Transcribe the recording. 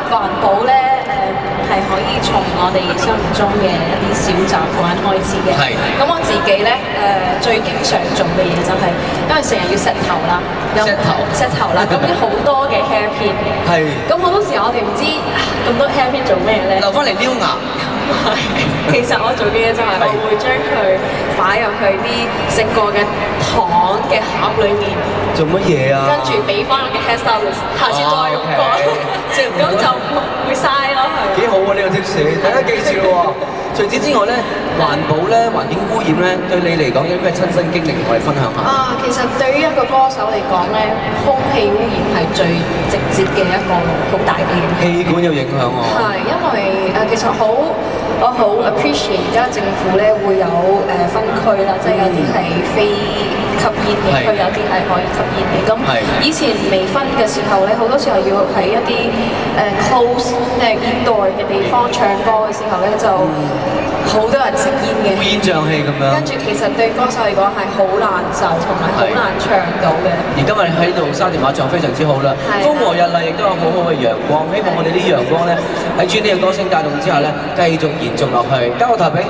環保咧係可以從我哋生活中嘅一啲小習慣開始嘅。係。咁我自己咧最經常做嘅嘢就係、因為成日要洗頭啦，洗頭啦，咁啲好多嘅 hair pin。係。咁好多時候我哋唔知咁多 hair pin 做咩咧？留翻嚟撩牙。其實我做嘅嘢就係我會將佢擺入去啲食過嘅糖嘅盒裏面。做乜嘢啊？跟住俾翻我嘅 hairstylist，下次再用過，即係咁就唔會嘥咯。幾好喎呢個 tips，大家記住咯喎。除此之外咧，環保咧、環境污染咧，對你嚟講有啲咩親身經歷同我哋分享下？其實對於一個歌手嚟講咧，空氣污染係最直接嘅一個好大嘅影響。氣管有影響喎。係因為其實我好 appreciate 而家政府咧會有分區啦，即係有啲係非吸煙嘅區，有啲係可以吸煙嘅。咁以前未分嘅時候咧，好多時候要喺一啲close 即係 indoor 嘅地方唱歌嘅時候咧，就好多人食煙嘅。烏煙瘴氣咁樣。跟住其實對歌手嚟講係好難受，同埋好難唱到嘅。而今日喺度沙田馬場非常之好啦，風和日麗，亦都有好好嘅陽光。希望我哋啲陽光咧喺專呢個歌聲帶動之下咧，繼續延續落去。交個頭俾